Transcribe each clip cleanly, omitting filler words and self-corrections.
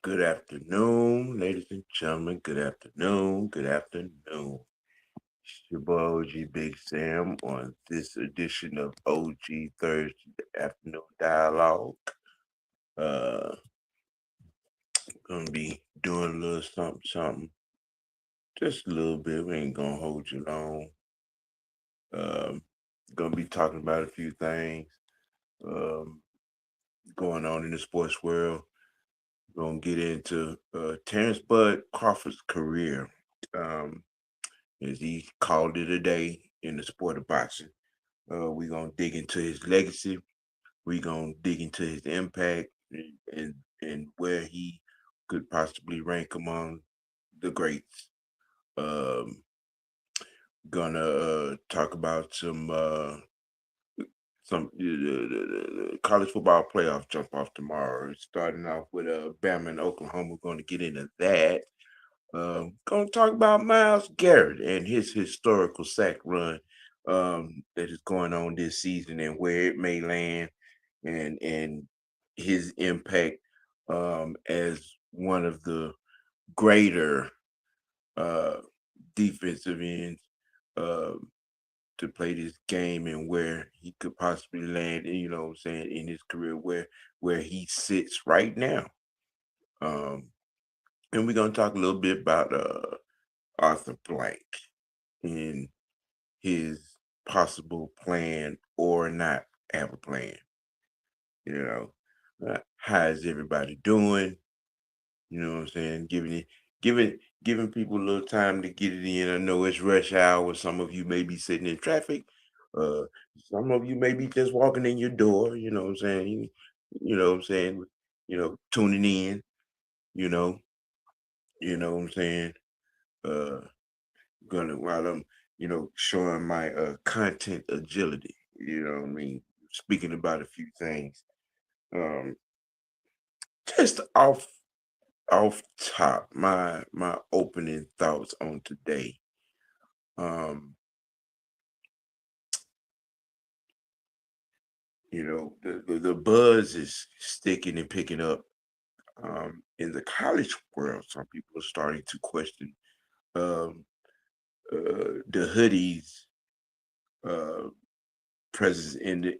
Good afternoon, ladies and gentlemen. Good afternoon. Good afternoon. It's your boy OGBigsam on this edition of OG Thursday Afternoon Dialogue. Uh, gonna be doing a little something, just a little bit. We ain't gonna hold you long. Um, gonna be talking about a few things um, going on in the sports world. Gonna get into Terrance Crawford's career. Um, as he called it a day in the sport of boxing. We're going to dig into his legacy. We're going to dig into his impact and where he could possibly rank among the greats. Gonna talk about some college football playoff jump off tomorrow. Starting off with Bama and Oklahoma. We're going to get into that. Going to talk about Myles Garrett and his historical sack run that is going on this season and where it may land and his impact as one of the greater uh, defensive ends uh, to play this game and where he could possibly land, you know what I'm saying, in his career where he sits right now. And we're going to talk a little bit about Arthur Blank and his possible plan or not have a plan. You know, how is everybody doing? You know what I'm saying? Giving people a little time to get it in. I know it's rush hour. Some of you may be sitting in traffic. Uh, some of you may be just walking in your door. You know what I'm saying? You know what I'm saying? Tuning in. You know, you know what I'm saying? Uh, gonna while I'm showing my content agility, you know what I mean, speaking about a few things um just off top, my opening thoughts on today. um the buzz is sticking and picking up in the college world. Some people are starting to question um the hoodies uh presence in the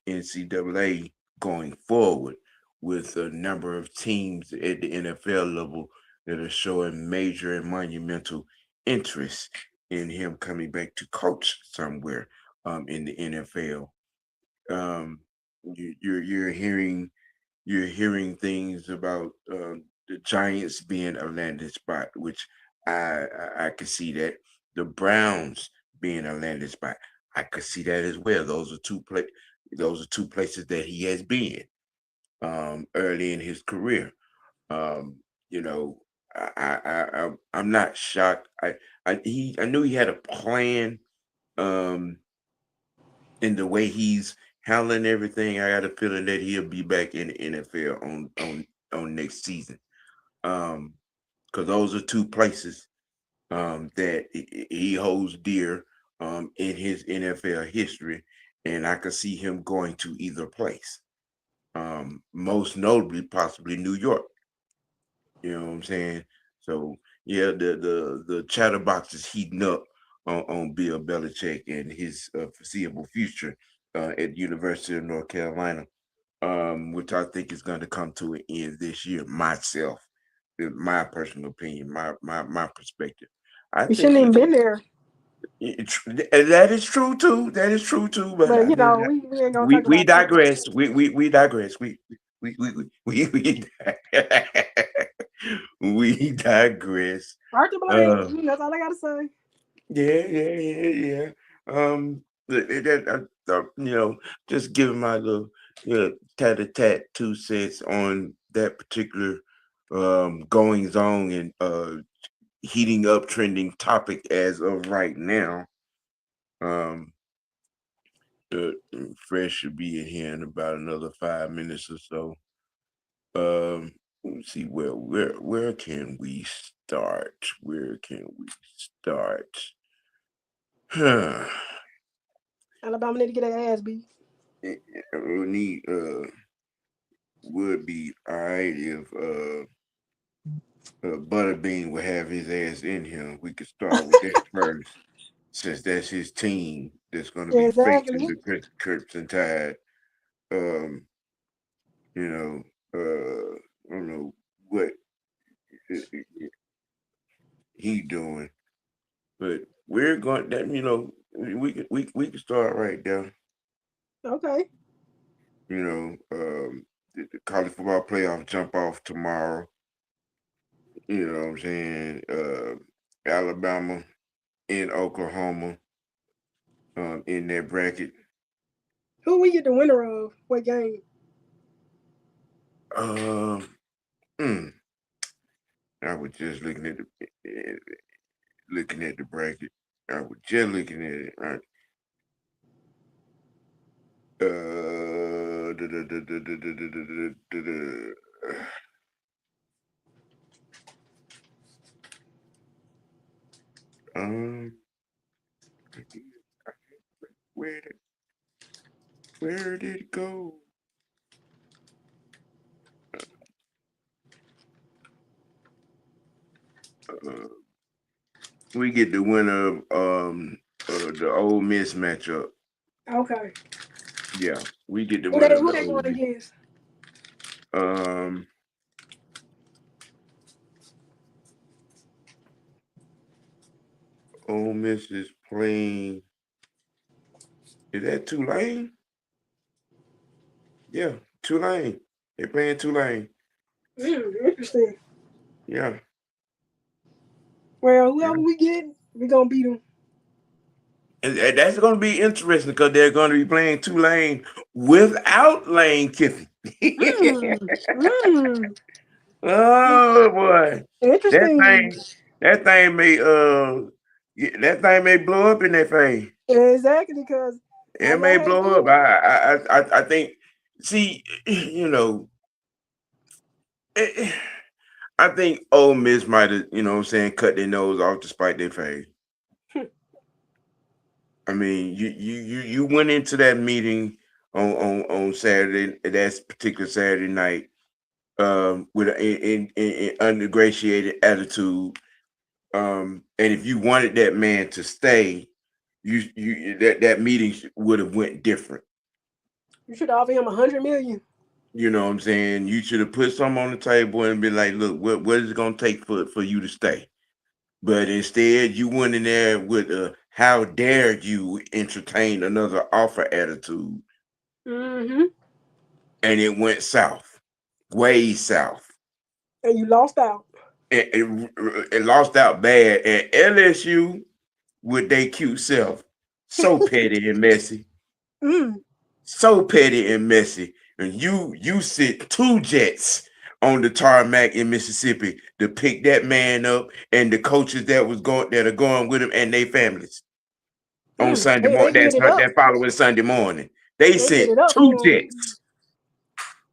NCAA going forward, with a number of teams at the NFL level that are showing major and monumental interest in him coming back to coach somewhere in the NFL. Um, you're hearing things about the Giants being a landing spot, which I could see that. The Browns being a landing spot, I could see that as well. Those are two places that he has been early in his career. Um, you know, I'm not shocked. I knew he had a plan um in the way he's handling everything. I got a feeling that he'll be back in the NFL on next season. Because those are two places that he holds dear in his NFL history, and I could see him going to either place. Most notably, possibly New York. You know what I'm saying? So yeah, the chatterbox is heating up on Bill Belichick and his foreseeable future at University of North Carolina, which I think is going to come to an end this year. Myself, in my personal opinion, my perspective. I We think shouldn't even been there. that is true too. That is true too. But But we ain't gonna talk we about that. digress. We digress. We we digress. Arthur Blank, Uh, that's all I gotta say. yeah. Just giving my little tat a tat 2 cents on that particular goings on and heating up trending topic as of right now. Um, Fresh should be in here in about another 5 minutes or so. Let me see where can we start? Where can we start? Huh. Alabama need to get their ass beat. We need would be all right if Butterbean will have his ass in here. We could start with that first, since that's his team that's going to be facing Exactly. the Crimson Tide. Um, you know, I don't know what he doing, but we're going that we can start right there. Okay. The college football playoff jump off tomorrow. You know what I'm saying? Alabama in Oklahoma, in that bracket. Who we get the winner of? What game? Um, mm, I was just looking at the bracket. I was just looking at it. Right? Da, da, da, da, da, da, da, da, da, da. Um, where did where did it go? Uh, we get the winner of the Ole Miss matchup. Okay. Yeah, we get the Who they winner of who the they Ole going Miss. against? Um, Ole Miss is playing. Is that Tulane? Yeah, Tulane. They're playing Tulane. Interesting. Yeah. Well, Yeah. whoever we get, we gonna beat them. And that's going to be interesting because they're going to be playing Tulane without Lane Kiffin. Mm, mm. Oh boy, that Interesting. thing, that thing may that thing may blow up in their face. Exactly, because It like I may had blow up. think. I think. See, eh, I think Ole Miss might have, what I'm saying, cut their nose off to spite their face. I mean, you went into that meeting on Saturday, that particular Saturday night, with an in undergratiated attitude. And if you wanted that man to stay, that meeting would have went different. You should offer him 100 million. You know what I'm saying? You should have put some on the table and be like, look, what is it gonna take for you to stay? But instead, you went in there with a how dare you entertain another offer attitude, Mm-hmm. and it went south, way south. And you lost out. It lost out bad. And LSU with their cute self, so petty and messy, Mm. so petty and messy. And you sit two jets on the tarmac in Mississippi to pick that man up and the coaches that are going with him and their families on Mm. Sunday They morning. lit it up. That following Sunday morning. They They lit sent it up two for him. jets.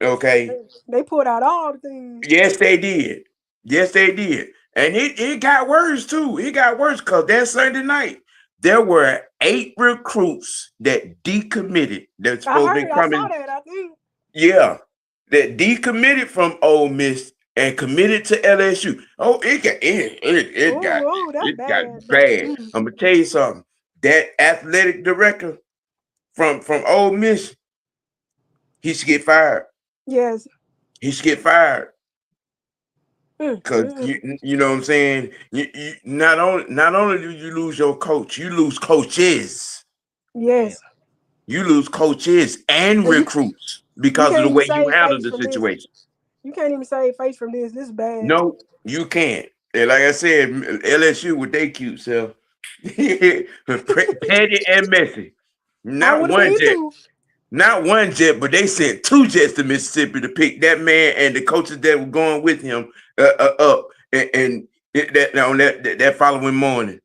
Okay. They pulled out all the things. Yes, they did. Yes, they did. And it got worse too. It got worse because that Sunday night, there were 8 recruits that decommitted. That's I supposed to be heard. I saw coming. that. I think. Yeah. That decommitted from Ole Miss and committed to LSU. Oh, Oh, oh, that's it got bad. bad. Mm. I'm gonna tell you something. That athletic director from Ole Miss, he should get fired. Yes. He should get fired. Mm. Cause you know what I'm saying. You not only do you lose your coach, you lose coaches. Yes. You lose coaches and And recruits you because of can't the even way you save handle face the from this. situation. You can't even save face from this. This is bad. No, you can't. And like I said, LSU with their cute self, petty and messy. I Not would have one been jet, too. not one jet, but they sent 2 jets to Mississippi to pick that man and the coaches that were going with him up and on that following morning.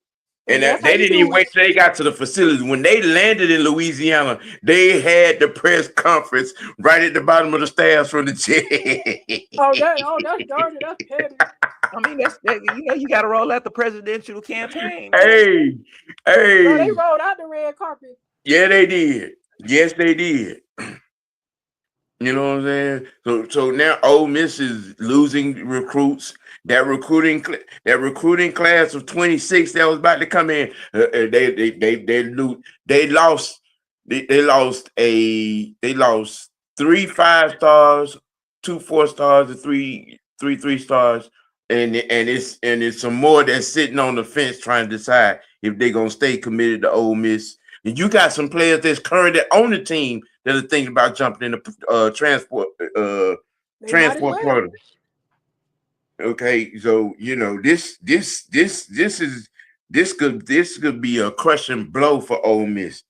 And And that's how they you didn't even do it. wait till they got to the facility. When they landed in Louisiana, they had the press conference right at the bottom of the stairs from the jet. That's dirty. That's petty. I mean, you got to roll out the presidential campaign, man. Hey, Bro, they hey, rolled out the red carpet. yeah, they did. Yes, they did. You know what I'm saying? So now Ole Miss is losing recruits. That recruiting class of 26 that was about to come in, they lost 3 5 stars, 2 4 stars, and three 3 stars, and it's some more that's sitting on the fence trying to decide if they're gonna stay committed to Ole Miss. And you got some players that's currently on the team that are thinking about jumping in the transport program. Okay, so this could be a crushing blow for Ole Miss.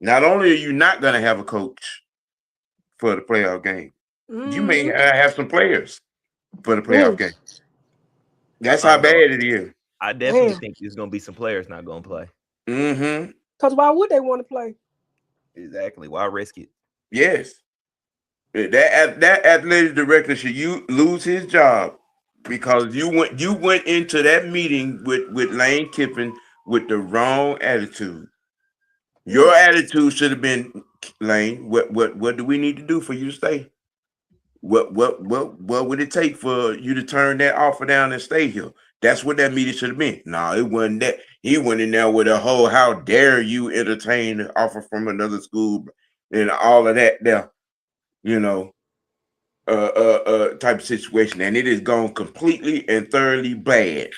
Not only are you not going to have a coach for the playoff game, you may have some players for the playoff game. That's how bad it is. I definitely think there's going to be some players not going to play. Mm-hmm. Because why would they want to play? Exactly. Why risk it? Yes. That athletic director should lose his job. Because you went into that meeting with Lane Kiffin with the wrong attitude. Your attitude should have been, Lane, what do we need to do for you to stay? What would it take for you to turn that offer down and stay here? That's what that meeting should have been. No, it wasn't that. He went in there with a whole "how dare you entertain an offer from another school" and all of that there, type of situation, and it has gone completely and thoroughly bad.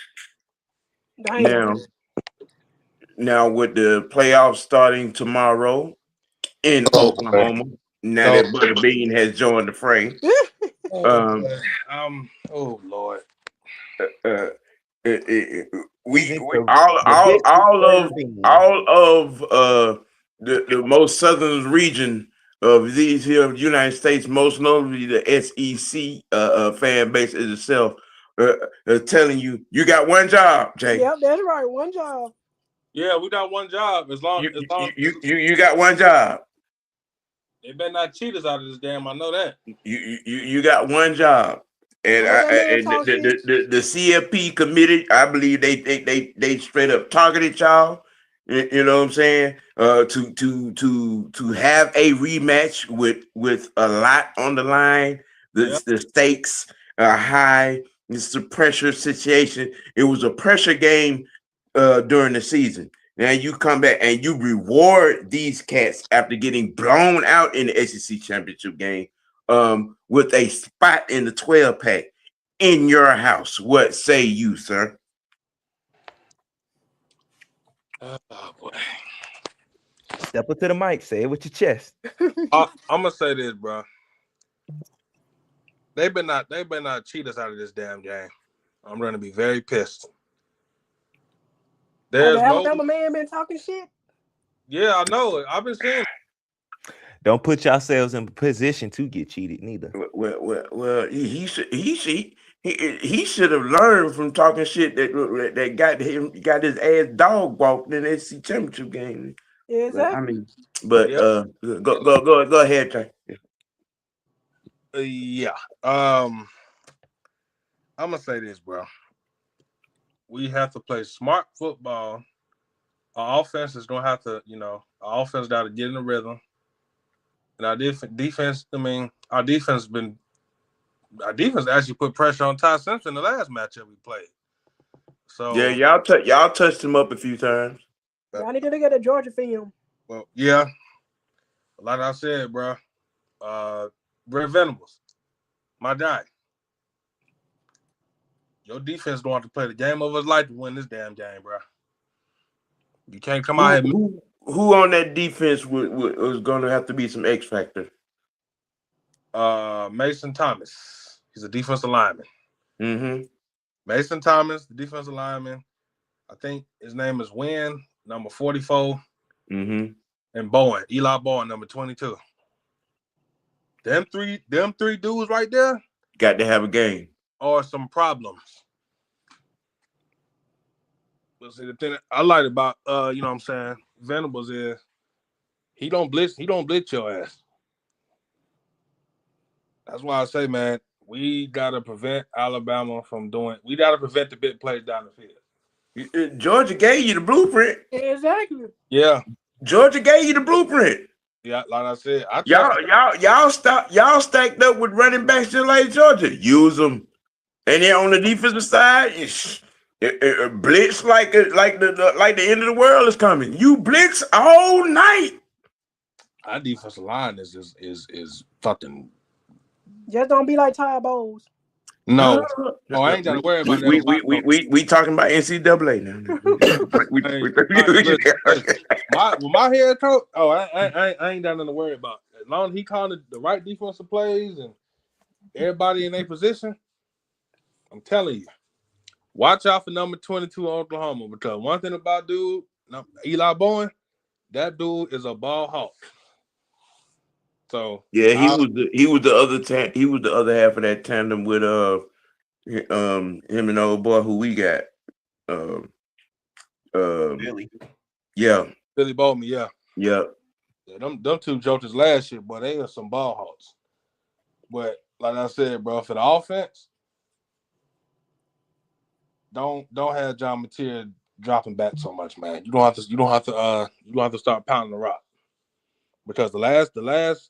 Now with the playoffs starting tomorrow in Oklahoma, now that Butterbean has joined the fray. Oh Lord. All of the most southern region of these here United States, most notably the SEC fan base itself, telling you got one job, Jay. Yep, that's right, one job. Yeah, we got one job. As long you got one job. They better not cheat us out of this damn. I know that. You got one job. And the CFP committed, I believe they straight up targeted y'all. You know what I'm saying? To have a rematch with a lot on the line. The stakes are high. It's a pressure situation. It was a pressure game during the season. Now you come back and you reward these cats after getting blown out in the SEC championship game with a spot in the 12-pack in your house. What say you, sir? Oh boy. Step up to the mic. Say it with your chest. I'm gonna say this, bro. They better not cheat us out of this damn game. I'm gonna be very pissed. There's Alabama man been talking shit. Yeah, I know it. I've been saying. Don't put yourselves in position to get cheated, neither. Well, he should have learned from talking shit that got his ass dog walked in the SEC championship game. Yeah, exactly. Go ahead, Trey. Yeah. I'm gonna say this, bro. We have to play smart football. Our offense is gonna have to, our offense got to get in the rhythm. And our defense, our defense actually put pressure on Ty Simpson the last matchup we played. So yeah, y'all touched him up a few times. I need to look at the Georgia film. Well, yeah, like I said, bro, Brent Venables, my guy. Your defense going to play the game of his life to win this damn game, bro. You can't come out here. Who on that defense was going to have to be some X factor? Mason Thomas. He's a defensive lineman. Mm-hmm. Mason Thomas, the defensive lineman. I think his name is Wynn, number 44. Mm-hmm. And Bowen, Eli Bowen, number 22. Them three dudes right there got to have a game. Or some problems. But see, the thing I like about Venables is he don't blitz your ass. That's why I say, man, we gotta prevent Alabama from we gotta prevent the big plays down the field. Georgia gave you the blueprint. Exactly. Yeah. Georgia gave you the blueprint. Yeah, like I said, y'all stacked up with running backs just like Georgia. Use them. And then on the defensive side, blitz like the end of the world is coming. You blitz all night. Our defensive line is fucking. Just don't be like Ty Bowles. No. Oh, I ain't got to worry about that. We talking about NCAA now. My head coach. Oh, I ain't got nothing to worry about. As long as he called the right defensive plays and everybody in their position, I'm telling you, watch out for number 22 Oklahoma, because one thing about dude, Eli Bowen, that dude is a ball hawk. So yeah, he was the other half of that tandem with him and the old boy who we got. Billy. Yeah. Billy Bowman, yeah. Yeah. Them two jokers last year, boy, they are some ball hawks. But like I said, bro, for the offense, don't have John Mateer dropping back so much, man. You don't have to start pounding the rock. Because the last,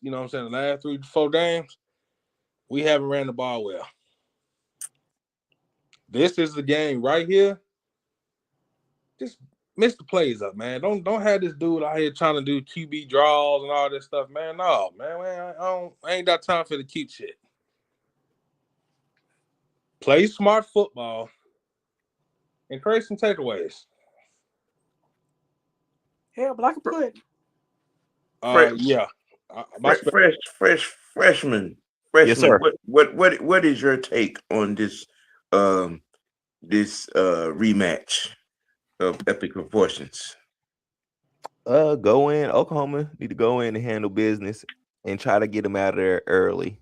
you know what I'm saying, the last 3 to 4 games, we haven't ran the ball well. This is the game right here. Just mix the plays up, man. Don't have this dude out here trying to do QB draws and all this stuff, man. No, man, I ain't got time for the cute shit. Play smart football and create some takeaways. Hell, but I can put. Yeah. Freshman. Yes, sir. What is your take on this rematch of epic proportions? Go in. Oklahoma need to go in and handle business and try to get them out of there early.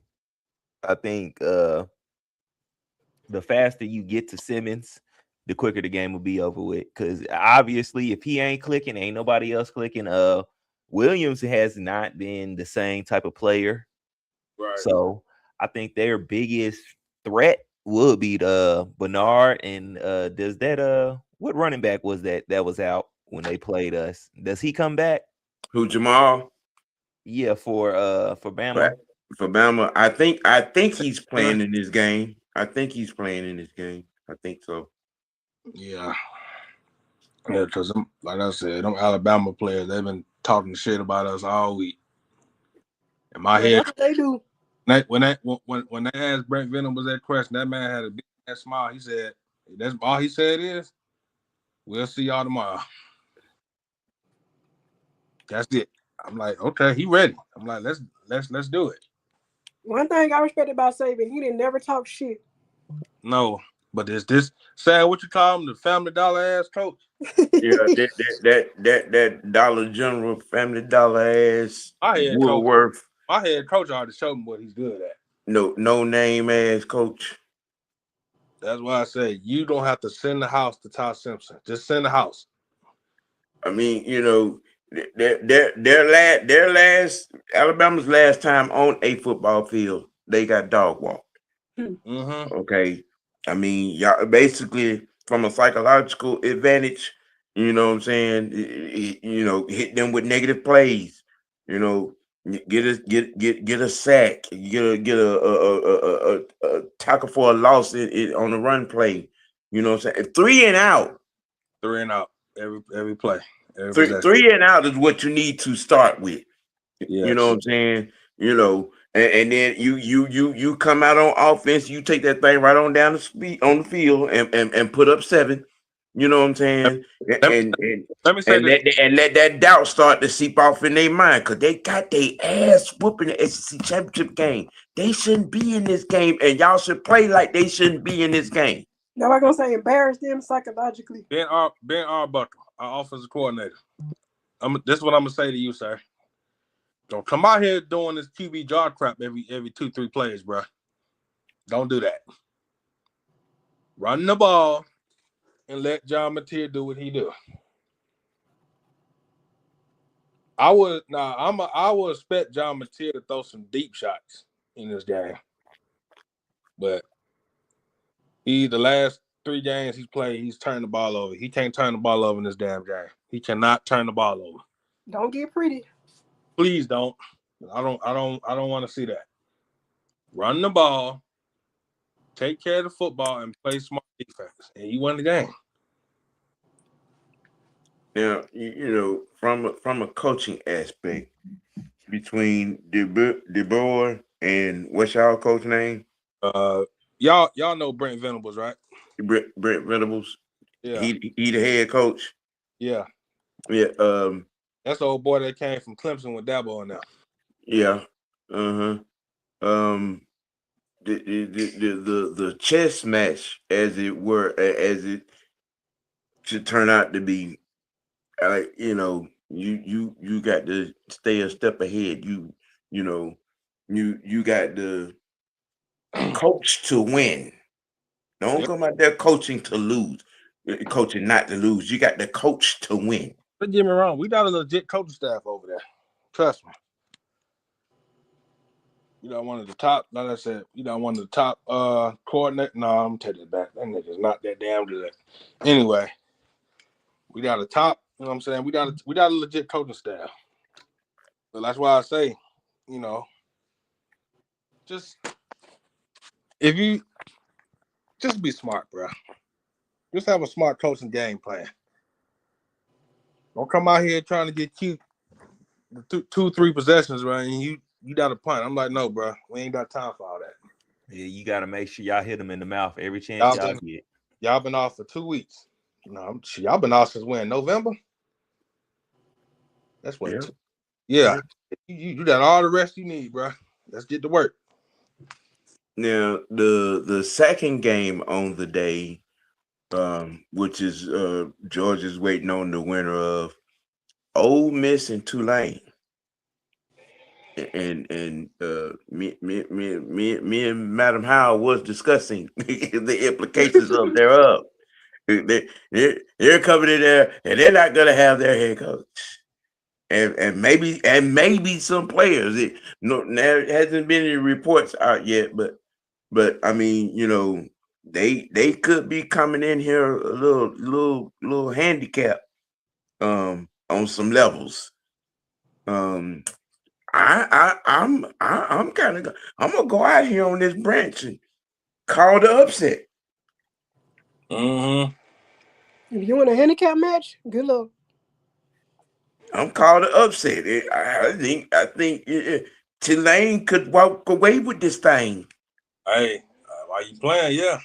I think the faster you get to Simmons, the quicker the game will be over with. Because obviously, if he ain't clicking, ain't nobody else clicking. Williams has not been the same type of player. Right. So I think their biggest threat would be the Bernard. And does that what running back was that was out when they played us? Does he come back? Who, Jamal? Yeah, for Bama. For Bama, I think he's playing in this game. I think so. Yeah. Yeah, because like I said, them Alabama players, they've been talking shit about us all week. In my head, That's what they do. When they asked Brent Venom was that question, that man had a big ass smile. He said, "That's all he said is, we'll see y'all tomorrow." That's it. I'm like, okay, he ready. I'm like, let's do it. One thing I respect about Saban, he didn't never talk shit. No, but is this sad? What you call him, the Family Dollar ass coach? Yeah, that Dollar General, Family Dollar ass Woolworth. My head coach already showed me what he's good at. No name ass coach. That's why I say you don't have to send the house to Todd Simpson. Just send the house. I mean, you know, their last Alabama's last time on a football field, they got dog walked. Mm-hmm. Okay, I mean, y'all basically from a psychological advantage, you know what I'm saying? You know, hit them with negative plays. You know, get a sack, get a tackle for a loss on the run play. You know what I'm saying? 3 and out. 3 and out every play. Three and out is what you need to start with. Yes. You know what I'm saying? You know, and then you come out on offense, you take that thing right on down the field and put up 7. You know what I'm saying? Let me say let that doubt start to seep off in their mind, because they got their ass whooping the SEC championship game. They shouldn't be in this game, and y'all should play like they shouldn't be in this game. Now I'm gonna say embarrass them psychologically. Ben Arbuckle, our offensive coordinator. This is what I'm gonna say to you, sir. Don't come out here doing this QB jar crap every 2-3 plays, bro. Don't do that. Run the ball and let John Mateer do what he do. I would expect John Mateer to throw some deep shots in this game, but the last 3 games he's played, he's turned the ball over. He can't turn the ball over in this damn game. He cannot turn the ball over. Don't get pretty. Please don't. I don't want to see that. Run the ball take care of the football, and play smart defense, and you won the game. Now, from a coaching aspect, between DeBoer and what's y'all coach name? Y'all know Brent Venables, right? Brent Venables. Yeah. He the head coach. Yeah. Yeah. That's the old boy that came from Clemson with Dabo on now. Yeah. The chess match, as it were, as it should turn out to be, like, you got to stay a step ahead. You got to coach to win. Don't come out there coaching to lose, coaching not to lose. You got to coach to win. Don't get me wrong, we got a legit coaching staff over there. Trust me. You got one of the top, like I said, you got one of the top coordinator. No, I'm gonna take it back. That nigga's not that damn good. Anyway, we got a top, you know what I'm saying? We got a legit coaching staff. But that's why I say, just if you just be smart, bro. Just have a smart coaching game plan. Don't come out here trying to get cute. 2-3 possessions, right? And you got a punt. I'm like, no, bro. We ain't got time for all that. Yeah, you got to make sure y'all hit them in the mouth every chance y'all get. Y'all been off for 2 weeks. Y'all been off since when? November? That's what. Yeah. You got all the rest you need, bro. Let's get to work. Now, the second game on the day, which is Georgia's waiting on the winner of Ole Miss and Tulane. And me and Madam Howell was discussing the implications of thereof. They're coming in there and they're not gonna have their head coach. And maybe some players. There hasn't been any reports out yet, but I mean, they could be coming in here a little handicapped on some levels. I'm gonna go out here on this branch and call the upset. Mm-hmm. If you want a handicap match, good luck. I'm calling the upset. I think Tulane could walk away with this thing. Hey, while you playing, yeah.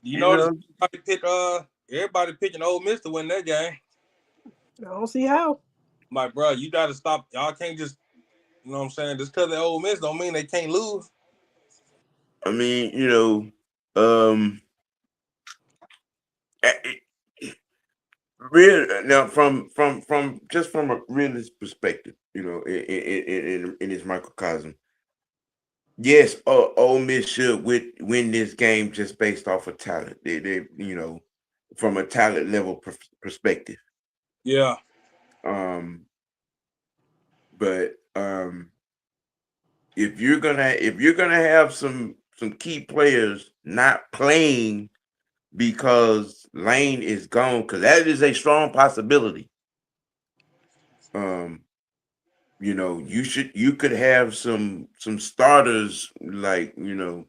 You know, everybody picking Ole Miss to win that game. I don't see how. My bro, you got to stop. Y'all can't just, you know what I'm saying? Just because they're Ole Miss don't mean they can't lose. I mean, real now from a realist perspective, in this microcosm. Yes, Ole Miss should win this game just based off of talent. They from a talent level perspective. Yeah. But if you're gonna have some key players not playing because Lane is gone, because that is a strong possibility. You could have some starters like I'm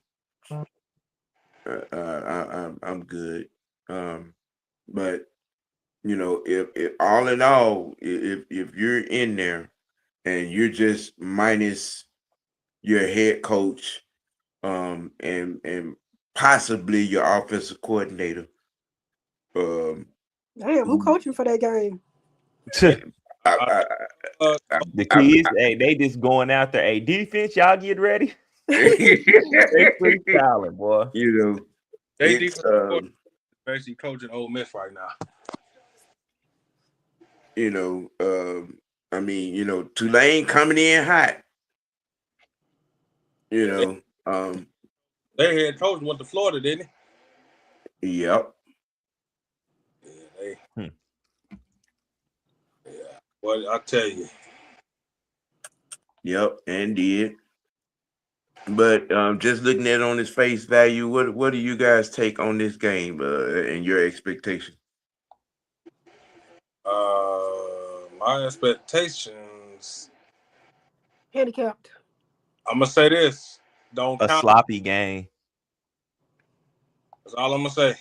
good. But if all in all, if you're in there and you're just minus your head coach, and possibly your offensive coordinator. Damn, who coaching for that game? The kids, they just going out there. Hey, defense, y'all get ready. They freestyling, boy. They basically coaching Ole Miss right now. Tulane coming in hot. Their head coach went to Florida, didn't he? Yep. Yeah, well, I tell you. Yep, and did. But just looking at it on its face value, what do you guys take on this game and your expectation? My expectations. Handicapped. I'm gonna say this: Don't A count. sloppy game. That's all I'm gonna say.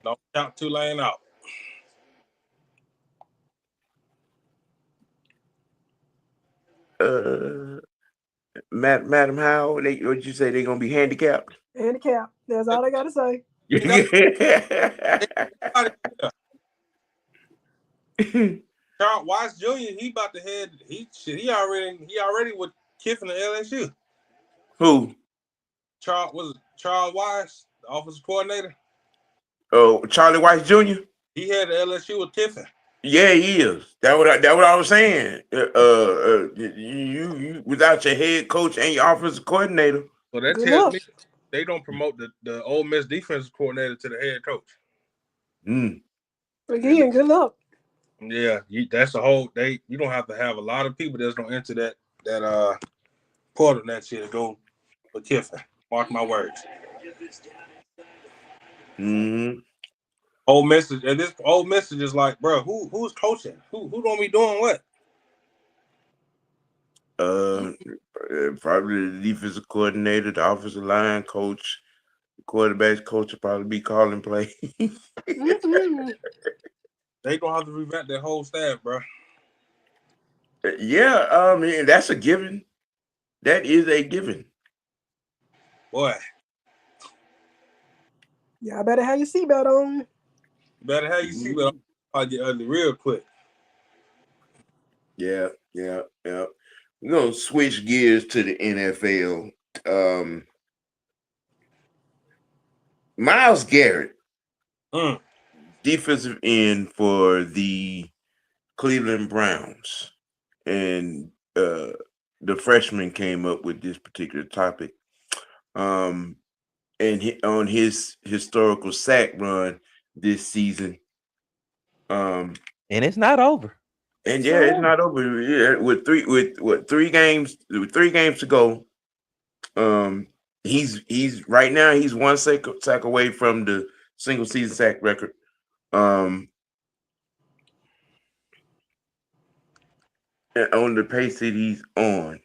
Don't count Tulane out. Madam Howe, what you say they gonna be handicapped? Handicap. That's all I gotta say. Charles Weiss Jr. He about to head. He already with Kiffin at LSU. Who? Charles Weiss, the offensive coordinator. Oh, Charlie Weiss Jr. He had the LSU with Kiffin. Yeah, he is. That what I was saying. You without your head coach and your offensive coordinator. So that Good tells luck. me they don't promote the Ole Miss defensive coordinator to the head coach. Again, good luck. Yeah, that's a whole. You don't have to have a lot of people that's gonna enter that portal next year to go for Kiffin. Mark my words. Ole Miss is just like, bro, who's coaching? Who gonna be doing what? Probably the defensive coordinator, the offensive line coach, the quarterbacks coach will probably be calling play. They gonna have to revamp their whole staff, bro. Yeah, I mean that's a given. That is a given. Boy, Y'all better have your seatbelt on. you better have your seatbelt. I'll get ugly real quick. Yeah. We're gonna switch gears to the NFL. Myles Garrett, defensive end for the Cleveland Browns, and the freshman came up with this particular topic. And on his historical sack run this season, and it's not over. And yeah, it's not over. Yeah, with three games to go. He's right now he's one sack away from the single season sack record. On the pace that he's on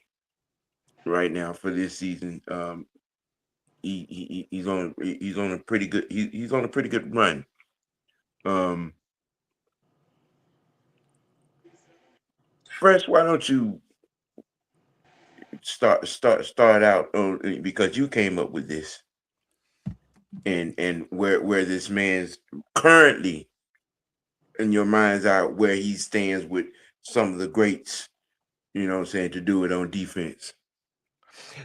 right now for this season, he's on a pretty good run. Fresh, why don't you start out because you came up with this, and where this man's currently in your mind's eye, where he stands with some of the greats, you know what I'm saying, to do it on defense.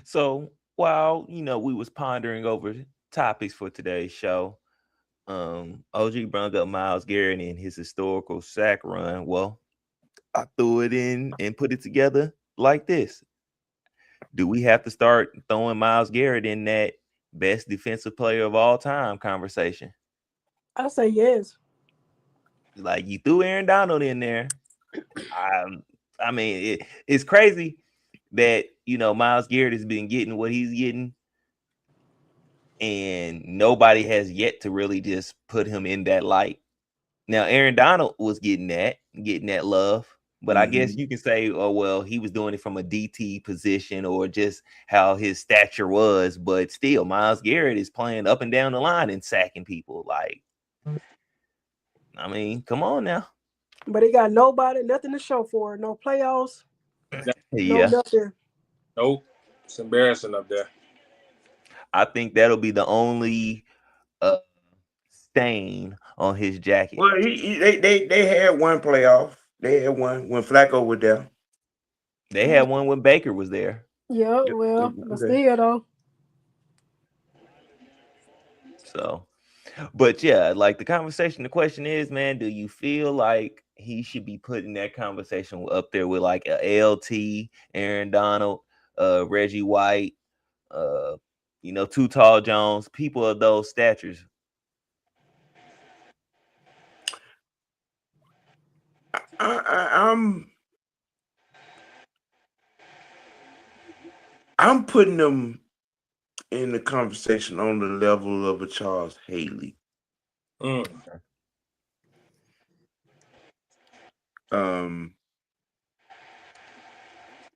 So while we was pondering over topics for today's show, OG brought up Myles Garrett and his historical sack run. Well, I threw it in and put it together like this. Do we have to start throwing Myles Garrett in that best defensive player of all time conversation? I say yes. Like, you threw Aaron Donald in there. I mean, it's crazy that Myles Garrett has been getting what he's getting, and nobody has yet to really just put him in that light. Now, Aaron Donald was getting that love, but I guess you can say, oh, well, he was doing it from a DT position or just how his stature was. But still, Myles Garrett is playing up and down the line and sacking people. Like, I mean, come on now. But he got nothing to show for it. No playoffs. Yeah. No nothing. Nope. It's embarrassing up there. I think that'll be the only stain on his jacket. Well, they had one playoff. They had one when Flacco was there. They had one when Baker was there. Yeah, well, but still though. So, but yeah, like the question is, man, do you feel like he should be putting that conversation up there with like a LT, Aaron Donald, Reggie White, Too Tall Jones, people of those statures? I'm putting them in the conversation on the level of a Charles Haley.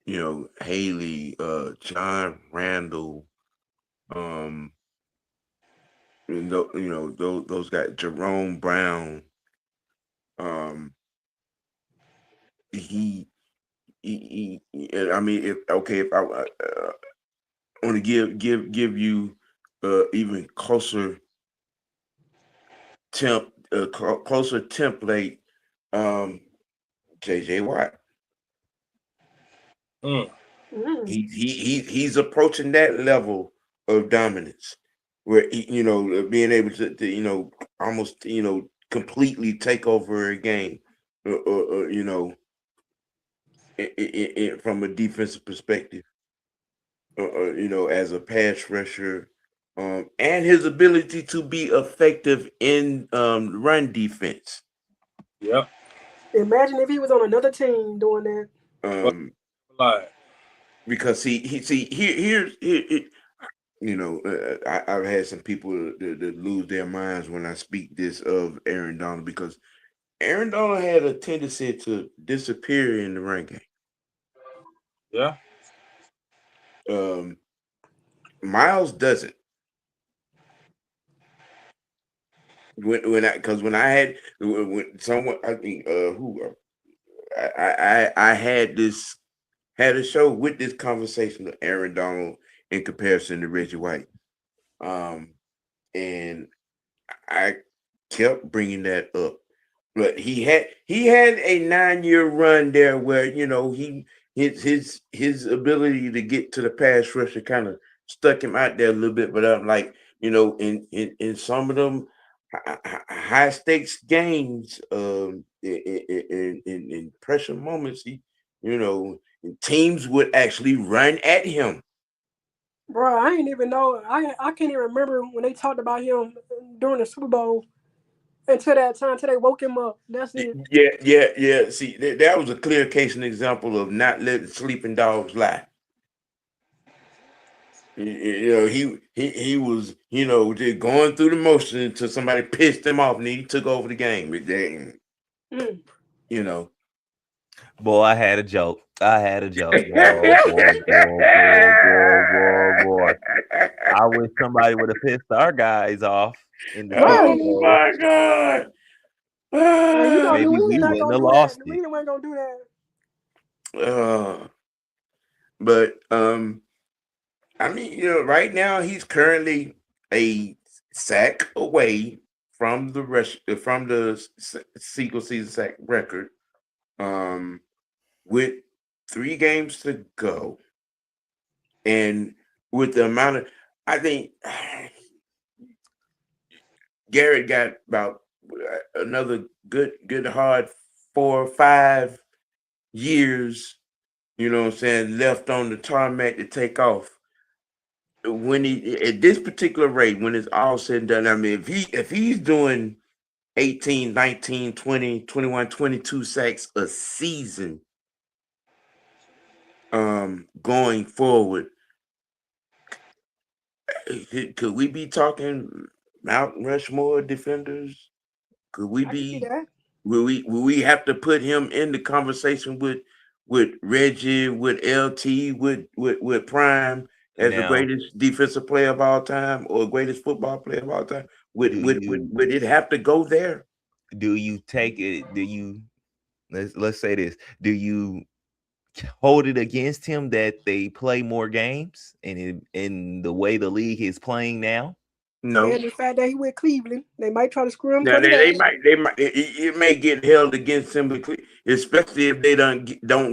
Haley, John Randall, those guys, Jerome Brown. He, I mean, if I want to give you even closer closer template, JJ Watt. Mm. He's approaching that level of dominance where being able to almost completely take over a game, from a defensive perspective, as a pass rusher, and his ability to be effective in run defense. Yep. Imagine if he was on another team doing that. Because here's I've had some people that lose their minds when I speak this of Aaron Donald, because Aaron Donald had a tendency to disappear in the run game. Yeah. Myles doesn't. When someone, I think I had a show with this conversation of Aaron Donald in comparison to Reggie White, and I kept bringing that up. But he had a 9-year run there where his ability to get to the pass rusher kind of stuck him out there a little bit. But I'm like, in some of them high stakes games, in pressure moments, teams would actually run at him. Bro, I ain't even know. I can't even remember when they talked about him during the Super Bowl until that time, until they woke him up. That's it. Yeah. See, that was a clear case and example of not letting sleeping dogs lie. He was, just going through the motion until somebody pissed him off and he took over the game. Boy, I had a joke. Boy. I wish somebody would have pissed our guys off in the Super Bowl. My God. Maybe we wouldn't have lost it. We ain't gonna do that. But I mean, right now he's currently a sack away from the single season sack record, with 3 games to go, and with the amount of, I think Garrett got about another good hard 4 or 5 years, left on the tarmac to take off. When he at this particular rate, when it's all said and done, I mean, if he's doing 18, 19, 20, 21, 22 sacks a season, going forward, could we be talking Mount Rushmore defenders? Could we be? Will we have to put him in the conversation with Reggie, with LT, with Prime as the greatest defensive player of all time or greatest football player of all time? Would it have to go there? Do you take it? Do you let's say this? Do you hold it against him that they play more games and in the way the league is playing now? No. And the fact that he went Cleveland, they might try to screw him. Now they might. It may get held against him, especially if they don't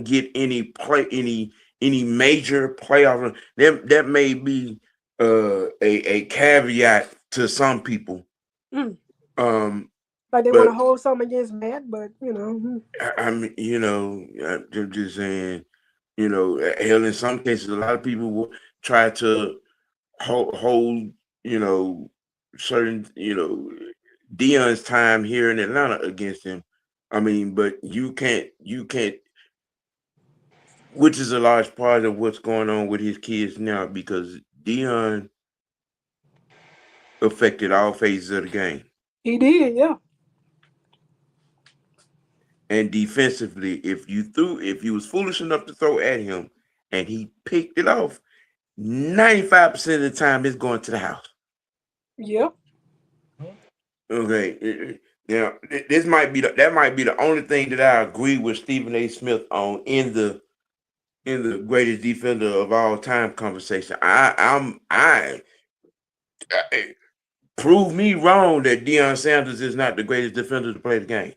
get any major playoff. That may be a caveat to some people. Like they want to hold something against Matt, but I mean, I'm just saying, hell, in some cases, a lot of people will try to hold certain, Deion's time here in Atlanta against him. I mean, but you can't, which is a large part of what's going on with his kids now, because Deion affected all phases of the game. He did, yeah. And defensively, if you was foolish enough to throw at him, and he picked it off, 95% of the time it's going to the house. Yep. Okay. Now this might be that might be the only thing that I agree with Stephen A. Smith on in the greatest defender of all time conversation. I prove me wrong that Deion Sanders is not the greatest defender to play the game.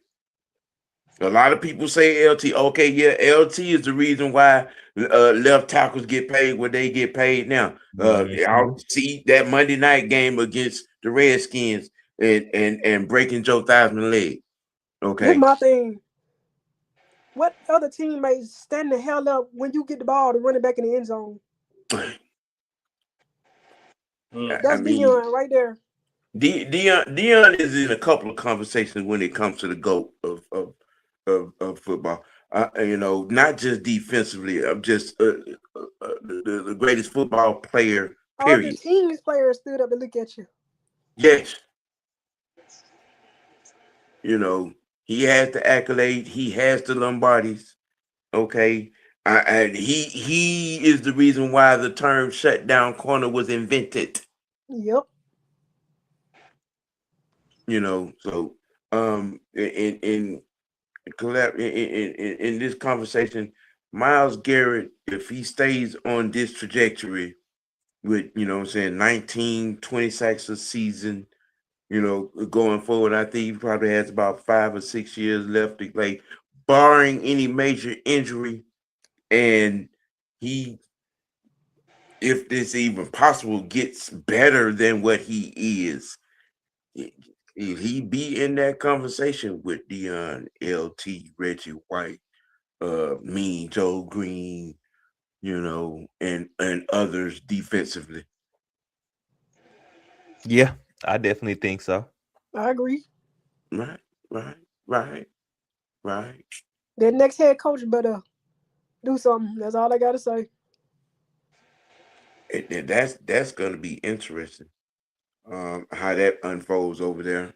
A lot of people say LT. Okay, yeah, LT is the reason why left tackles get paid what they get paid now. Y'all see that Monday night game against the Redskins and breaking Joe Theismann's leg. Okay, Here's my thing. What other teammates stand the hell up when you get the ball to run it back in the end zone? That's Deion right there. Deion is in a couple of conversations when it comes to the GOAT of football. Not just defensively. I'm just the greatest football player. All the Period. team's players stood up and look at you. Yes. He has the accolade. He has the Lombardis. Okay. And he is the reason why the term shutdown corner was invented. Yep. So in this conversation, Myles Garrett, if he stays on this trajectory with 19, 20 sacks a season, going forward, I think he probably has about 5 or 6 years left to play, barring any major injury. And he, if this even possible, gets better than what he is, he be in that conversation with Deion, LT, Reggie White, Mean Joe Green, and others defensively. Yeah, I definitely think so. I agree. Right. That next head coach better do something. That's all I gotta say. And that's going to be interesting. How that unfolds over there,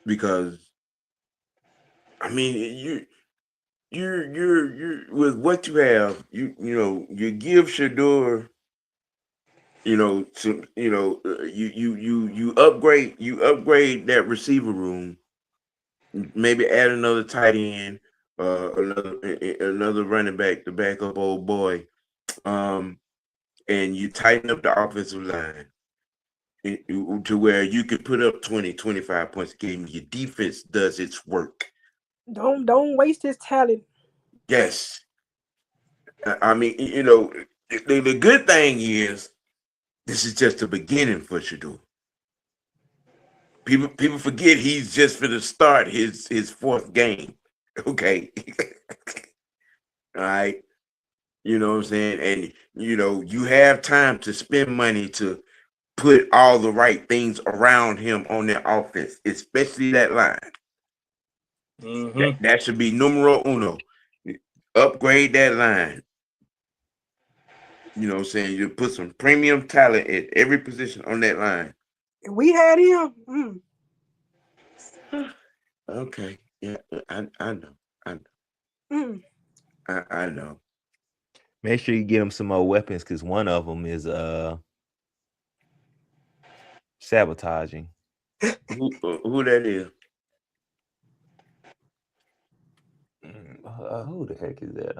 because I mean you're with what you have, you give Shador, to you upgrade that receiver room, maybe add another tight end, another running back to back up old boy, and you tighten up the offensive line to where you could put up 20, 25 points a game. Your defense does its work. Don't waste his talent. Yes. I mean, the good thing is this is just the beginning for Shador. People forget he's just going to start his fourth game. Okay. All right. You know what I'm saying? And, you have time to spend money to put all the right things around him on that offense, especially that line. That should be numero uno. Upgrade that line. You know what I'm saying? You put some premium talent at every position on that line. If we had him, Okay. Yeah, I know. I know. Make sure you get him some more weapons because one of them is sabotaging. Who that is? Who the heck is that?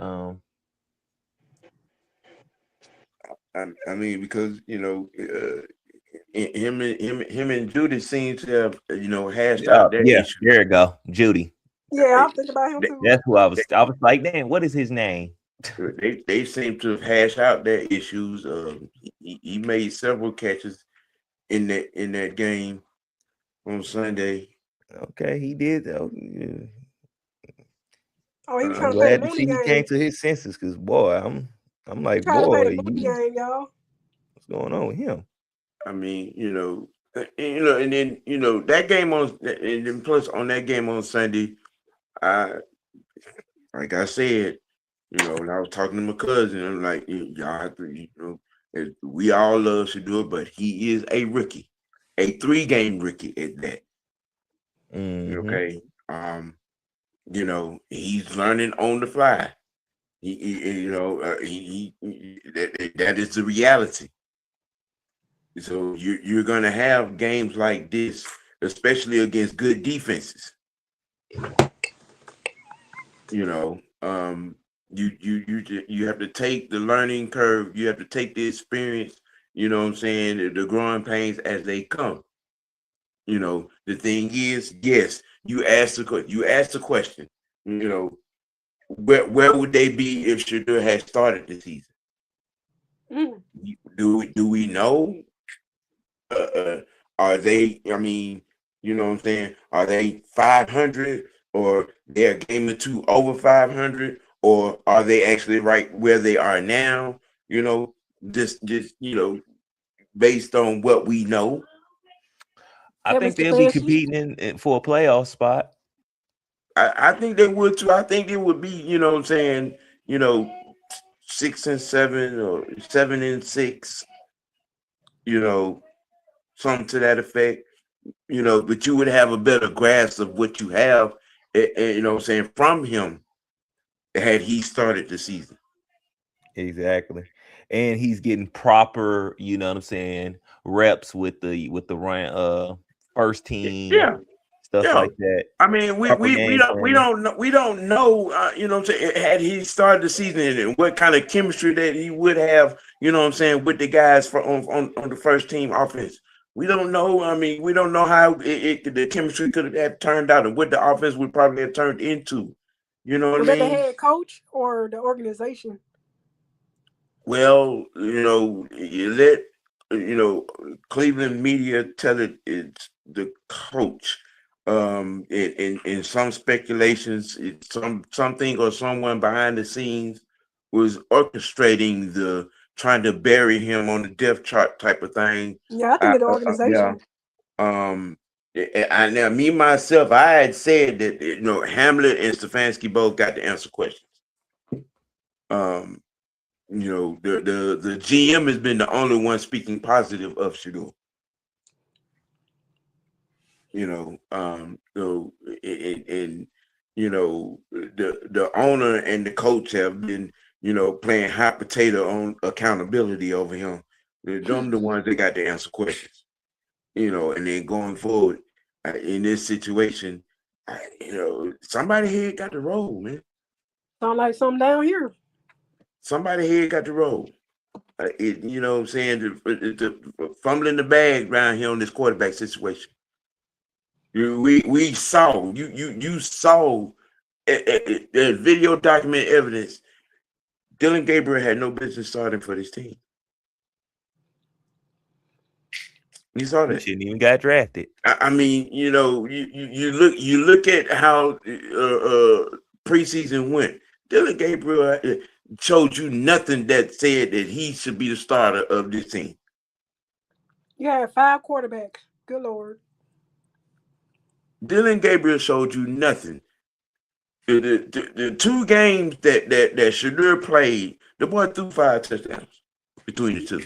I mean, because him and Judy seem to have hashed out that issue. There you go, Judy. Yeah, I'm thinking about him too. That's who I was. I was like, damn, what is his name? They seem to have hashed out their issues. He made several catches in that game on Sunday. Okay, he did. Oh, he was I'm trying to play the glad to Mooney see he game. came to his senses because boy, I'm like, Trying to boy, play the Mooney game, y'all. what's going on with him? I mean, and then that game on, and then plus on that game on Sunday, like I said, when I was talking to my cousin, I'm like, y'all have to, we all love Shador, but he is a rookie, a 3-game rookie at that. Mm-hmm. Okay, he's learning on the fly. That is the reality. So you're gonna have games like this, especially against good defenses. You know, you have to take the learning curve. You have to take the experience. You know what I'm saying? The growing pains as they come. You know, the thing is, yes, you asked the question. You know, where would they be if Shador had started the season? Mm. Do we know? Are they? I mean, you know what I'm saying? Are they 500 or they're a game or two over 500, or are they actually right where they are now? You know, just based on what we know. I Kevin think they'll be Stefanski. competing for a playoff spot. I think they would too. I think it would be, you know what I'm saying, 6-7 or 7-6, you know, something to that effect, but you would have a better grasp of what you have, you know what I'm saying, from him had he started the season. Exactly. And he's getting proper, you know what I'm saying, reps with the first team, Yeah, stuff yeah. like that. I mean, Proper game planning. we don't know, you know what I'm saying, had he started the season and what kind of chemistry that he would have, you know what I'm saying, with the guys on the first team offense. We don't know. I mean, we don't know how the chemistry could have turned out and what the offense would probably have turned into. You know what I Was that the mean? head coach or the organization? Well, you let Cleveland media tell it's the coach. In some speculations, it's something or someone behind the scenes was orchestrating the trying to bury him on the depth chart type of thing. Yeah, I think it's the Yeah. organization. Now me myself, I had said that Hamlet and Stefanski both got to answer questions. Um, the GM has been the only one speaking positive of Shador. So the owner and the coach have been playing hot potato on accountability over him. Them the ones that got to answer questions. And then going forward in this situation, somebody here got to roll, man. Sound like something down here. Somebody here got to roll. You know what I'm saying? The fumbling the bag around here on this quarterback situation. We saw you saw the video document evidence. Dylan Gabriel had no business starting for this team. You saw He that. shouldn't even got drafted. I mean, you look at how preseason went. Dylan Gabriel showed you nothing that said that he should be the starter of this team. You had 5 quarterbacks. Good Lord. Dylan Gabriel showed you nothing. The 2 games that Shador played, the boy threw 5 touchdowns between the 2.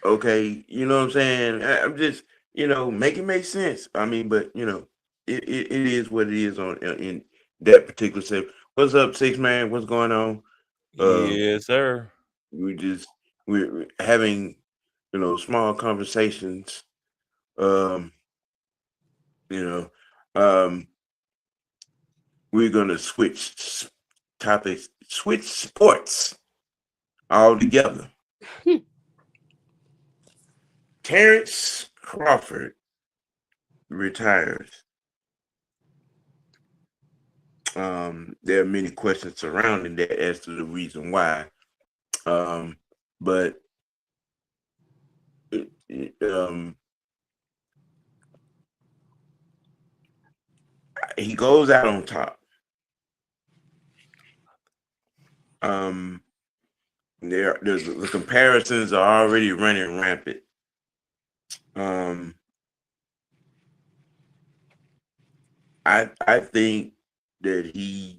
Okay, you know what I'm saying? I'm just, make it make sense. I mean, but it is what it is in that particular set. What's up, 6 man? What's going on? Yes, sir. We're having small conversations. You know, we're gonna switch topics, switch sports altogether. Terrance Crawford retires. There are many questions surrounding that as to the reason why. But he goes out on top. There's the comparisons are already running rampant. I think that he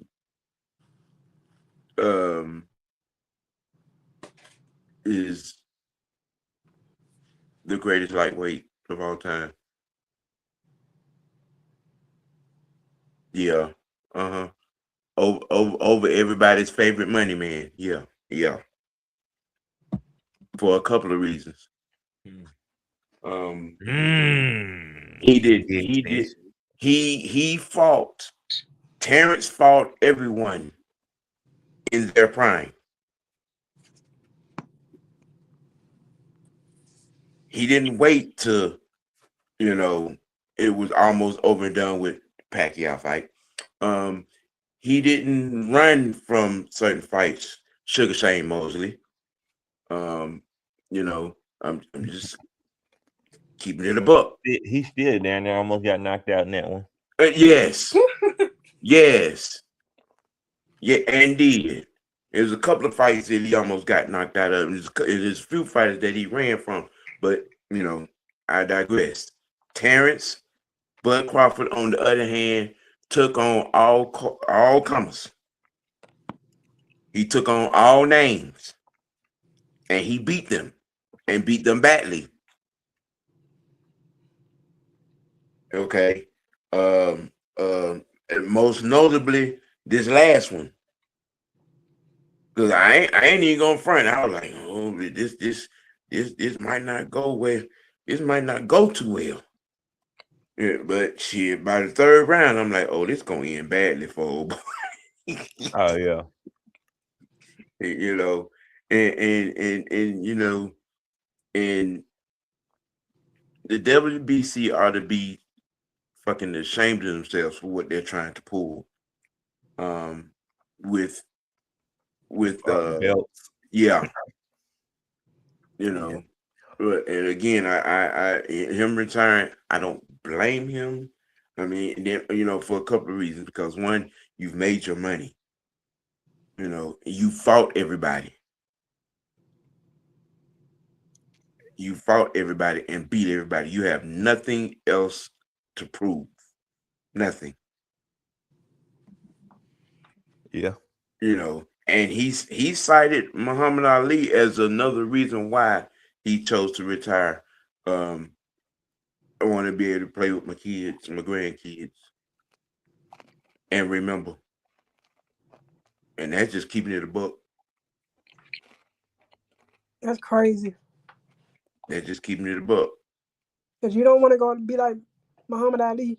is the greatest lightweight of all time. Yeah. Uh-huh. Over everybody's favorite money man. Yeah. Yeah. For a couple of reasons. He did Big he did fish. he fought Terrance fought everyone in their prime. He didn't wait to, it was almost over and done with Pacquiao fight. He didn't run from certain fights. Sugar Shane Mosley. You know, I'm just keeping it a buck. He still down there. Almost got knocked out in that one. Yes, yes, yeah, and did. There's a couple of fights that he almost got knocked out of. There's a few fighters that he ran from, but I digress. Terrance, Bud Crawford, on the other hand, took on all comers. He took on all names, and he beat them, and beat them badly. Okay, and most notably this last one, because I ain't even gonna front. I was like, oh, this might not go well. This might not go too well. Yeah, but shit, by the third round, I'm like, oh, this gonna end badly for old boy. Oh yeah. you know, and and the WBC ought to be fucking ashamed of themselves for what they're trying to pull. With belts. Yeah, but and again, I him retiring, I don't blame him. I mean, then, for a couple of reasons. Because one, you've made your money. You fought everybody. You fought everybody and beat everybody. You have nothing else to prove. Nothing. Yeah. And he cited Muhammad Ali as another reason why he chose to retire. I want to be able to play with my kids, my grandkids, and remember. And that's just keeping it a buck. That's crazy. That's just keeping it a buck. Because you don't want to go and be like Muhammad Ali.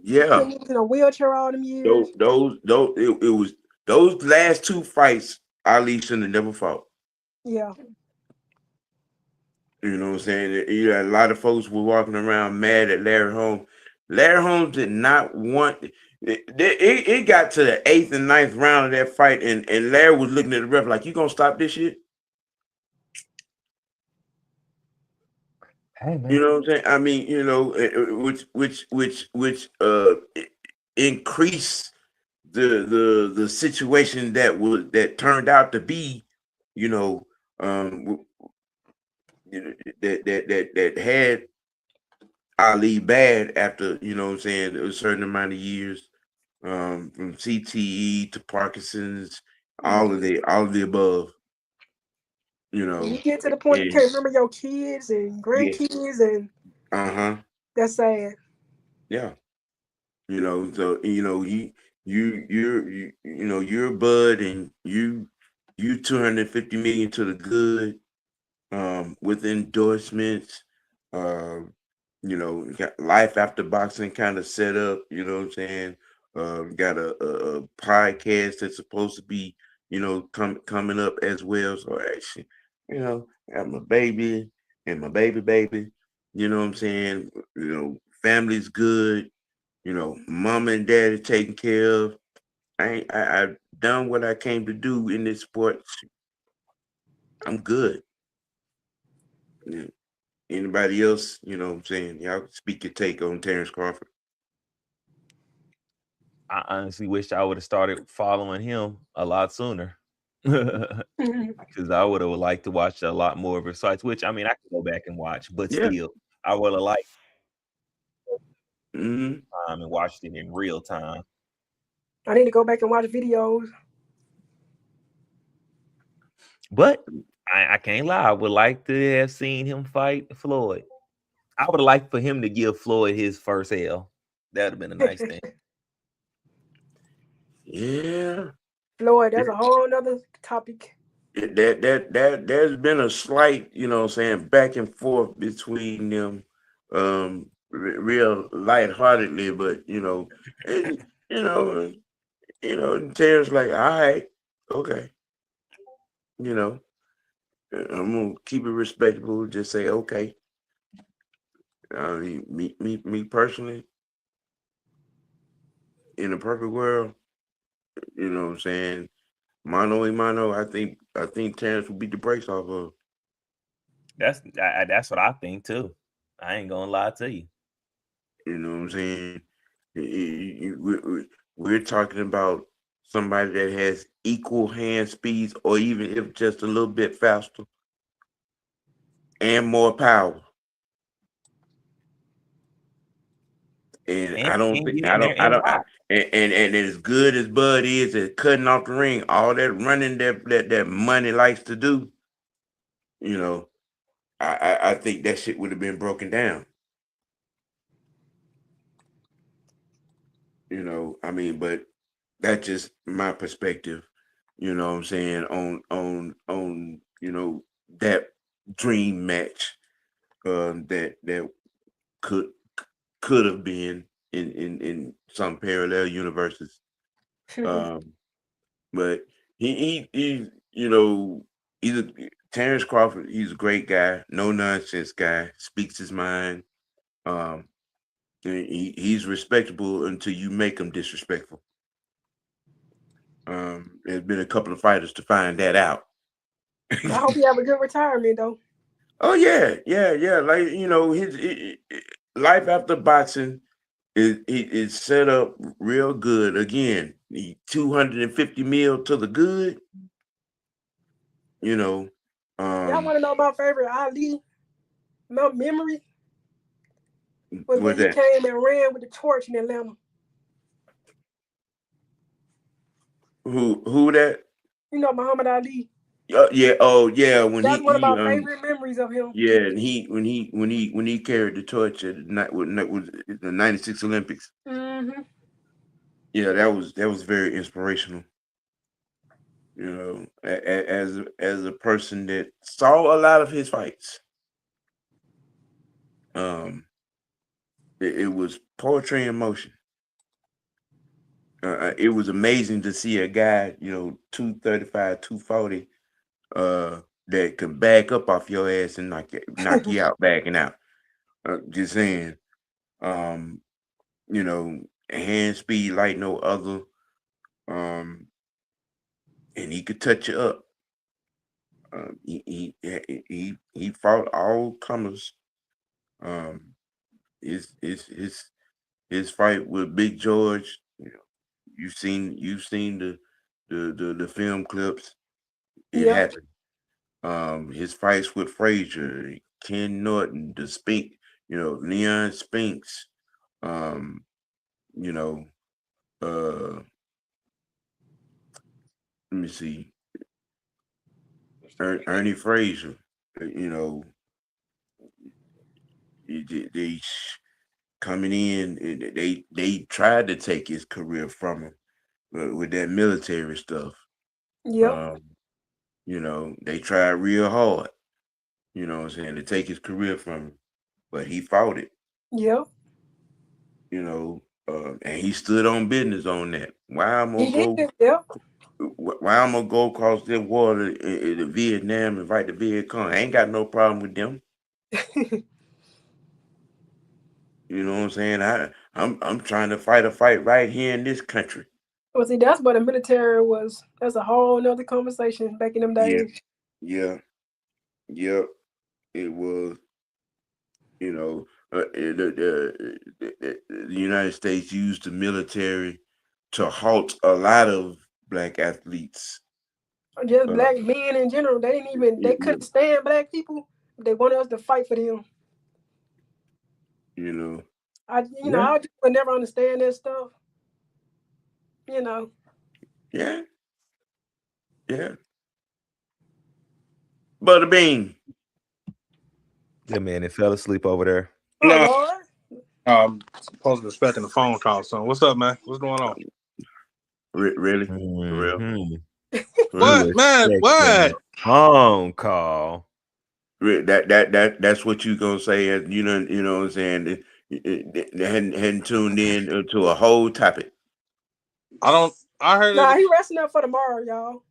Yeah. In a wheelchair all them years. It was those last two fights Ali shouldn't have never fought. Yeah. You know what I'm saying? A lot of folks were walking around mad at Larry Holmes. Larry Holmes did not want it got to the 8th and 9th round of that fight, and Larry was looking at the ref like, you gonna stop this shit? Hey man. You know what I'm saying? I mean, which increased the situation that turned out to be, that had Ali bad after, what I'm saying, a certain amount of years, from CTE to Parkinson's, all of the above. You get to the point you can't remember your kids and grandkids, and that's sad. Yeah. So you're a bud, and you 250 million to the good, with endorsements, got life after boxing kind of set up, you know what I'm saying? Got a podcast that's supposed to be, coming up as well. So actually, got my baby and my baby, you know what I'm saying? Family's good, mom and dad are taken care of. I've done what I came to do in this sport. I'm good. Yeah. Anybody else, you know what I'm saying? Y'all speak your take on Terrance Crawford. I honestly wish I would have started following him a lot sooner. Because I would have liked to watch a lot more of his fights, which I mean I could go back and watch, but still I would have liked and watched it in real time. I need to go back and watch videos. But I can't lie. I would like to have seen him fight Floyd. I would have liked for him to give Floyd his first L. That would have been a nice thing. Yeah. Lord, that's a whole nother topic. There's been a slight, saying back and forth between them, real lightheartedly, but it, you know, Terrence like, all right, okay, you know, I'm gonna keep it respectable. Just say okay. I mean, me personally, in a perfect world, you know what I'm saying, mano a mano. I think Terrence will beat the brakes off of. That's what I think too. I ain't gonna lie to you. You know what I'm saying? We're talking about somebody that has equal hand speeds, or even if just a little bit faster and more power. And And I he don't can think get in there and block. and as good as Bud is at cutting off the ring, all that running that money likes to do, you know, I think that shit would have been broken down. I mean, but that's just my perspective. You know what I'm saying, on that dream match, that could could have been in some parallel universes. Um, but he's a Terrence Crawford. He's a great guy, no nonsense guy, speaks his mind. Um, he's respectable until you make him disrespectful. There's been a couple of fighters to find that out. I hope you have a good retirement, though. Oh yeah. Like his life after boxing is set up real good. Again, the 250 mil to the good. You know, Y'all want to know my favorite Ali memory? Was when what's he that? came and ran with the torch in Atlanta. Who that? You know Muhammad Ali. Yeah. Oh yeah. When That's one of he my favorite memories of him. yeah, and when he carried the torch at the night with the '96 Olympics. Mm-hmm. Yeah, that was very inspirational. As a person that saw a lot of his fights, um, it was poetry in motion. It was amazing to see a guy, 235, 240, that can back up off your ass and knock you out backing out. Just saying, um, hand speed like no other, um, and he could touch you up. He fought all comers. Um, his fight with Big George. You've seen the film clips. It Yep. happened. His fights with Frazier, Ken Norton, the Spink, Leon Spinks. Um, you know, let me see, Ernie Frazier. You know, they coming in. They tried to take his career from him with that military stuff. Yep. They tried real hard. You know what I'm saying, to take his career from him, but he fought it. Yep. And he stood on business on that. He did. Yep. Why I'm gonna go across the water in Vietnam and fight the Viet Cong? I ain't got no problem with them. You know what I'm saying? I'm trying to fight a fight right here in this country. Well, see, that's what the military was. That's a whole nother conversation back in them days. Yeah. It was. The United States used the military to halt a lot of black athletes. Just black men in general. They couldn't stand black people. They wanted us to fight for them. I just would never understand that stuff. Yeah. Butterbean. That man, it fell asleep over there. Oh, No, Lord. I'm supposed to be expecting a phone call. So, what's up, man? What's going on? Really? For real? Mhm. What, man? What? Phone call. That's what you gonna say, and you know what I'm saying. They hadn't tuned in to a whole topic. I heard Nah, it. he resting up for tomorrow, y'all.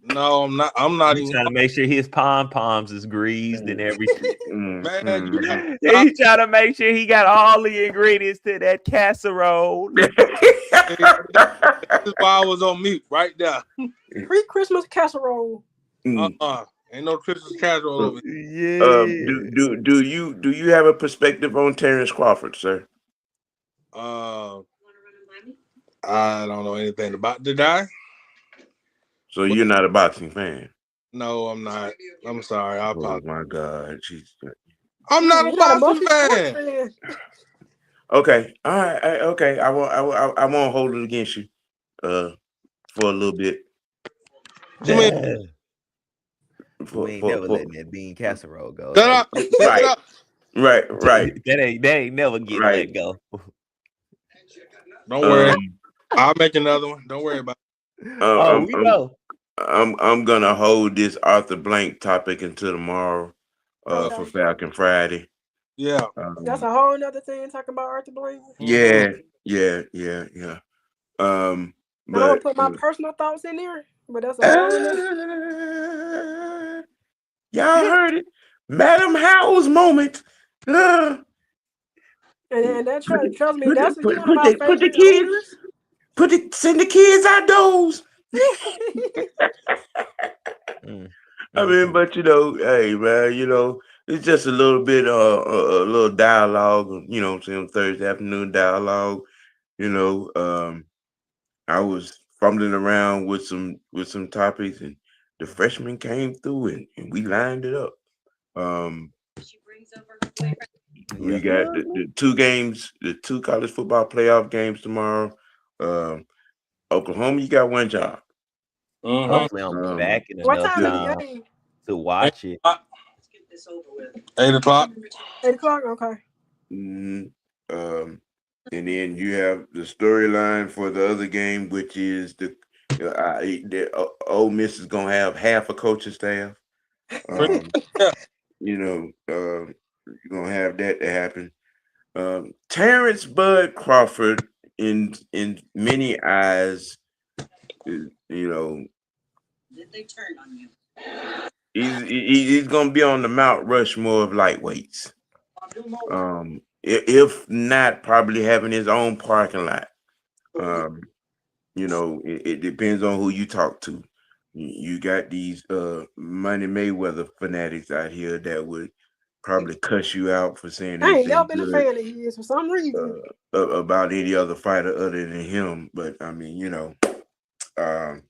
No, I'm not He's even. trying to make sure his pom-poms is greased and everything. Man, you got He's trying to make sure he got all the ingredients to that casserole. this is why I was on mute right there. Pre-Christmas casserole. Mm. Ain't no Christmas casserole over here. Yeah. Do you have a perspective on Terrance Crawford, sir? I don't know anything about the guy. So you're not a boxing fan? No, I'm not. I'm sorry. I Oh apologize. my God, I'm not You're a not a boxing multi-sport fan. fan. Okay, all right, okay. I won't hold it against you, for a little bit. You mean We ain't never letting that bean casserole go. shut up? Shut Right. up. Right. That ain't never getting Right. let go. Don't worry. I'll make another one. Don't worry about it. We know. I'm gonna hold this Arthur Blank topic until tomorrow, Okay. for Falcon Friday. Yeah. That's a whole nother thing talking about Arthur Blank. Yeah. I But don't put my personal thoughts in there, but that's a whole nother. Y'all heard it, Madam Howell's moment. And that trust me, that's one of my Put the favorite kids. Send the kids outdoors. I mean, but hey man, it's just a little bit a little dialogue, what I'm saying, Thursday afternoon dialogue. I was fumbling around with some topics, and the freshmen came through and we lined it up. We got the 2 games, the 2 college football playoff games tomorrow. Oklahoma, you got 1 job. Hopefully I'm back in What enough time is the time game? to watch it. Let's get this over with. 8 o'clock. 8 o'clock? Okay. And then you have the storyline for the other game, which is the Ole Miss is gonna have half a coaching staff. You're gonna have that to happen. Terrance Bud Crawford, in many eyes, did they turn on you? He's gonna be on the Mount Rushmore of lightweights. If not, probably having his own parking lot. It depends on who you talk to. You got these Money Mayweather fanatics out here that would probably cuss you out for saying I ain't never anything been a fan of his for some reason. about any other fighter other than him. But I mean, I'm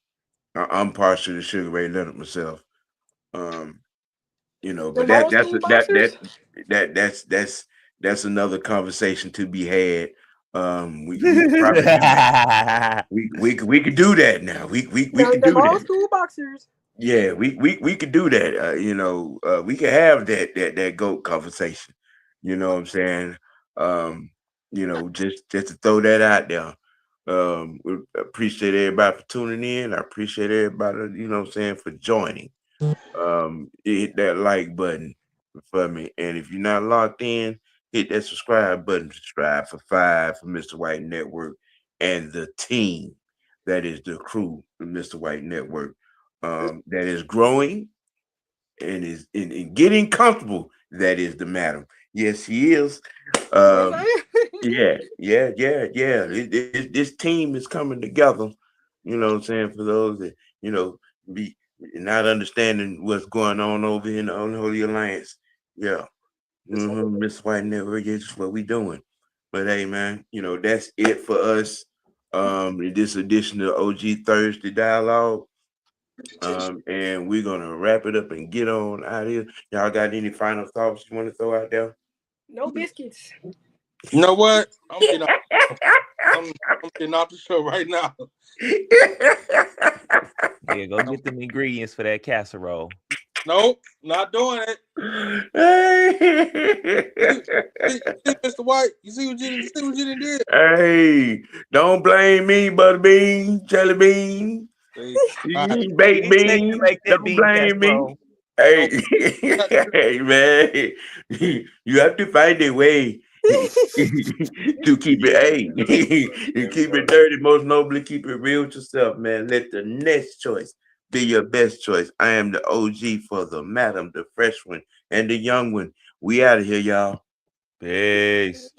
partial to Sugar Ray Leonard myself. But that's another conversation to be had. We could probably do that. We could do that now. We could do old that. school boxers. Yeah, we could do that. We could have that GOAT conversation. You know what I'm saying? Just to throw that out there. We appreciate everybody for tuning in. I appreciate everybody, what I'm saying, for joining. Hit that like button for me. And if you're not locked in, hit that subscribe button. Subscribe for 5 for Mr. White Network and the team that is the crew of Mr. White Network, that is growing and is in getting comfortable. That is the madam. Yes, he is. Yeah. This team is coming together. You know what I'm saying? For those that be not understanding what's going on over in the Unholy Alliance. Yeah. Miss White Network is what we doing. But hey, man, that's it for us. In this edition of OG Thursday Dialogue. And we're gonna wrap it up and get on out of here. Y'all got any final thoughts you want to throw out there? No biscuits. You know what? I'm getting off the show right now. Yeah, go get them ingredients for that casserole. Nope, not doing it. See, Mr. White. You see what you did? Hey, don't blame me, Butterbean, Jelly Bean, See? Baked He said you Bean. like that Don't bean blame me. casserole. Hey, hey, man, you have to find a way to keep it. Hey, you keep it dirty. Most nobly, keep it real with yourself, man. Let the next choice be your best choice. I am the OG for the madam, the fresh one, and the young one. We out of here, y'all. Peace.